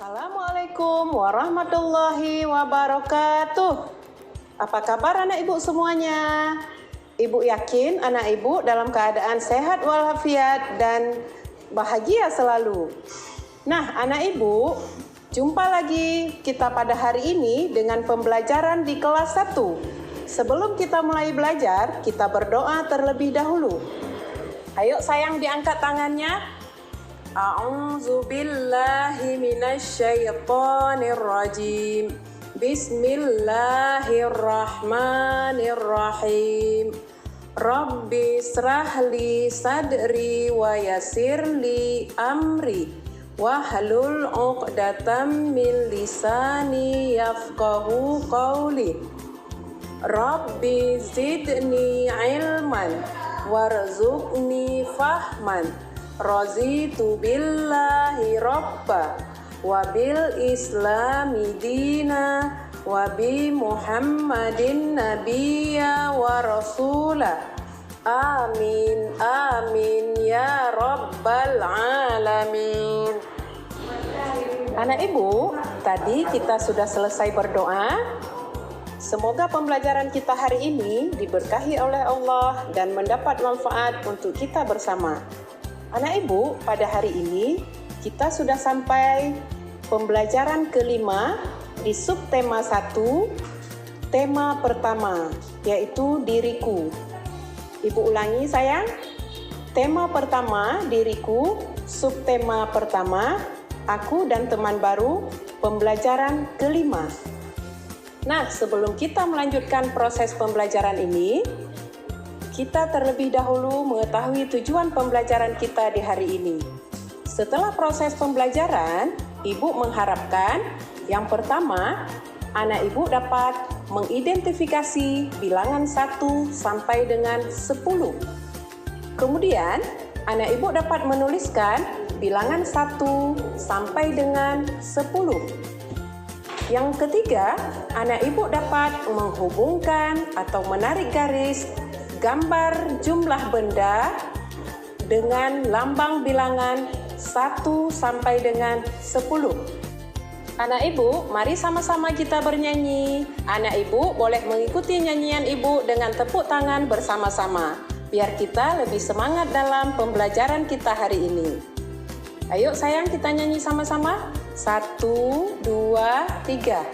Assalamualaikum warahmatullahi wabarakatuh. Apa kabar anak ibu semuanya? Ibu yakin anak ibu dalam keadaan sehat walafiat dan bahagia selalu. Nah, anak ibu, jumpa lagi kita pada hari ini dengan pembelajaran di kelas 1. Sebelum kita mulai belajar, kita berdoa terlebih dahulu. Ayo sayang, diangkat tangannya. A'udzu billahi minasyaitonir rajim. Bismillahirrahmanirrahim. Rabbi shrahli sadri wa yassirli amri wahlul 'uqdatam min lisani yafqahu qawli. Rabbi zidni ilman warzuqni fahman. Razitu billahi rabba wa bil islami dina wa bi muhammadin nabiyya wa rasula. Amin amin ya rabbal alamin. Anak ibu, tadi kita sudah selesai berdoa. Semoga pembelajaran kita hari ini diberkahi oleh Allah dan mendapat manfaat untuk kita bersama. Anak ibu, pada hari ini kita sudah sampai pembelajaran kelima di subtema 1, tema pertama, yaitu diriku. Ibu ulangi sayang, tema pertama diriku, subtema pertama, aku dan teman baru, pembelajaran kelima. Nah, sebelum kita melanjutkan proses pembelajaran ini, kita terlebih dahulu mengetahui tujuan pembelajaran kita di hari ini. Setelah proses pembelajaran, Ibu mengharapkan yang pertama, anak Ibu dapat mengidentifikasi bilangan 1 sampai dengan 10. Kemudian, anak Ibu dapat menuliskan bilangan 1 sampai dengan 10. Yang ketiga, anak Ibu dapat menghubungkan atau menarik garis gambar jumlah benda dengan lambang bilangan 1 sampai dengan 10. Anak ibu, mari sama-sama kita bernyanyi. Anak ibu boleh mengikuti nyanyian ibu dengan tepuk tangan bersama-sama, biar kita lebih semangat dalam pembelajaran kita hari ini. Ayo sayang, kita nyanyi sama-sama. 1, 2, 3.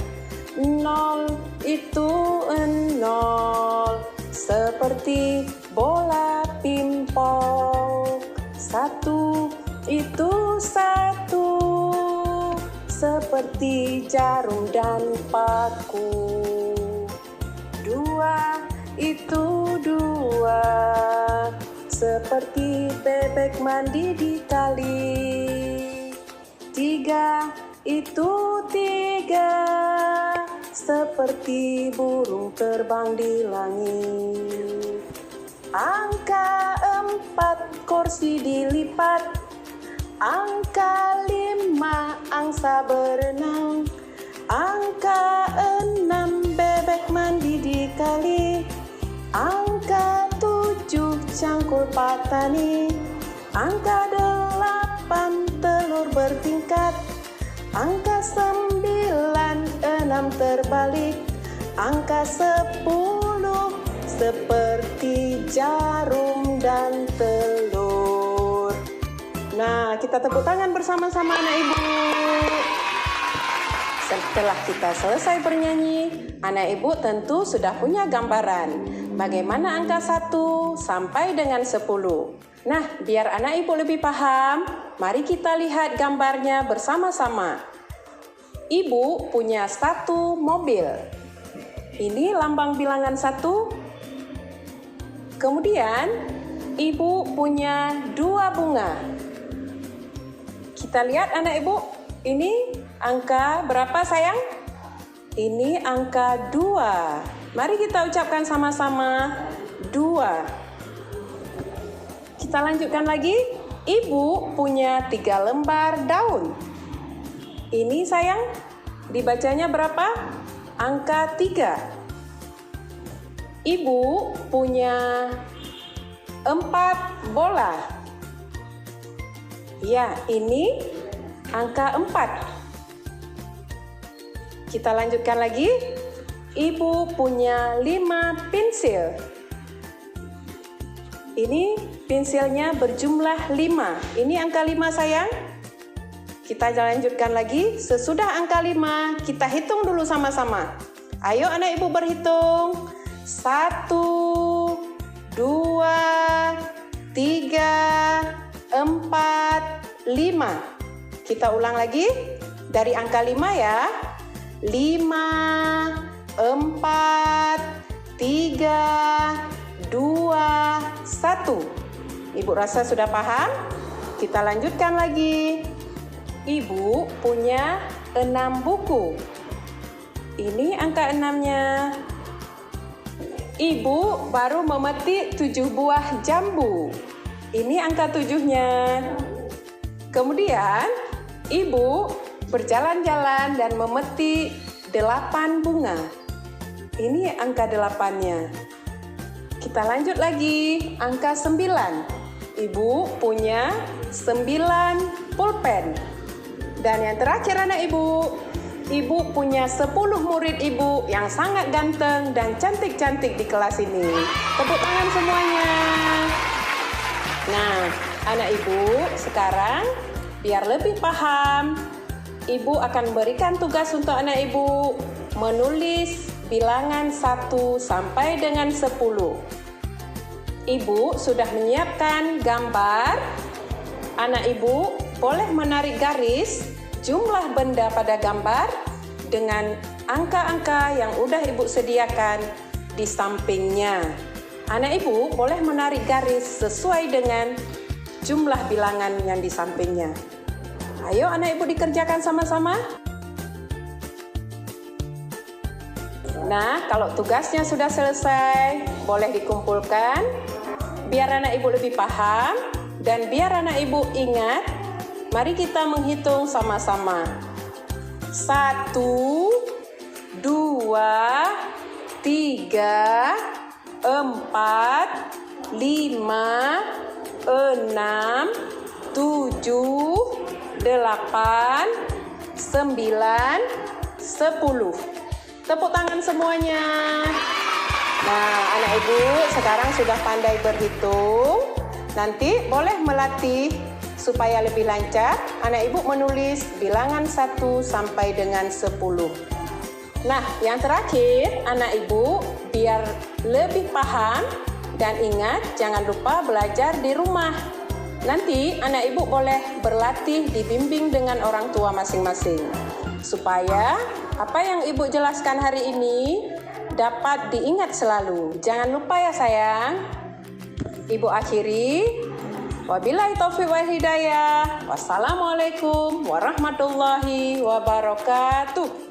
0 itu 0. Seperti bola pimpong. 1 itu 1. Seperti jarum dan paku. 2 itu 2. Seperti bebek mandi di kali. 3 itu 3. Seperti burung terbang di langit. Angka 4 kursi dilipat. Angka 5 angsa berenang. Angka 6 bebek mandi di kali. Angka 7 cangkul patani. Angka 8 telur bertingkat. Angka 9 6 terbalik. Angka 10 seperti jarum dan telur. Nah, kita tepuk tangan bersama-sama anak ibu. Setelah kita selesai bernyanyi, anak ibu tentu sudah punya gambaran bagaimana angka 1 sampai dengan 10. Nah, biar anak ibu lebih paham, mari kita lihat gambarnya bersama-sama. Ibu punya 1 mobil. Ini lambang bilangan 1. Kemudian, ibu punya 2 bunga. Kita lihat anak ibu, ini angka berapa sayang? Ini angka 2. Mari kita ucapkan sama-sama 2. Kita lanjutkan lagi. Ibu punya 3 lembar daun. Ini sayang, dibacanya berapa? Angka 3. Ibu punya 4 bola. Ya, ini angka 4. Kita lanjutkan lagi. Ibu punya 5 pensil. Ini pensilnya berjumlah 5. Ini angka 5 sayang. Kita lanjutkan lagi. Sesudah angka 5, kita hitung dulu sama-sama. Ayo anak ibu berhitung. 1, 2, 3, 4, 5. Kita ulang lagi dari angka 5 ya. 5, 4, 3, 2, 1. Ibu rasa sudah paham? Kita lanjutkan lagi. Ibu punya 6 buku. Ini angka 6-nya. Ibu baru memetik 7 buah jambu. Ini angka 7-nya. Kemudian, ibu berjalan-jalan dan memetik 8 bunga. Ini angka 8-nya. Kita lanjut lagi, angka 9. Ibu punya 9 pulpen. Dan yang terakhir anak ibu punya 10 murid ibu yang sangat ganteng dan cantik-cantik di kelas ini. Tepuk tangan semuanya. Nah, anak ibu sekarang biar lebih paham, ibu akan berikan tugas untuk anak ibu menulis bilangan 1 sampai dengan 10. Ibu sudah menyiapkan gambar. Anak ibu boleh menarik garis jumlah benda pada gambar dengan angka-angka yang udah ibu sediakan di sampingnya. Anak ibu boleh menarik garis sesuai dengan jumlah bilangan yang di sampingnya. Ayo anak ibu dikerjakan sama-sama. Nah, kalau tugasnya sudah selesai, boleh dikumpulkan. Biar anak ibu lebih paham dan biar anak ibu ingat, mari kita menghitung sama-sama. 1, 2, 3, 4, 5, 6, 7, 8, 9, 10. Tepuk tangan semuanya. Nah, anak ibu sekarang sudah pandai berhitung. Nanti boleh melatih supaya lebih lancar. Anak ibu menulis bilangan 1 sampai dengan 10. Nah, yang terakhir, anak ibu biar lebih paham dan ingat, jangan lupa belajar di rumah. Nanti anak ibu boleh berlatih dibimbing dengan orang tua masing-masing. Supaya apa yang ibu jelaskan hari ini dapat diingat selalu. Jangan lupa ya sayang. Ibu akhiri. Wabillahi taufiq wal hidayah. Wassalamualaikum warahmatullahi wabarakatuh.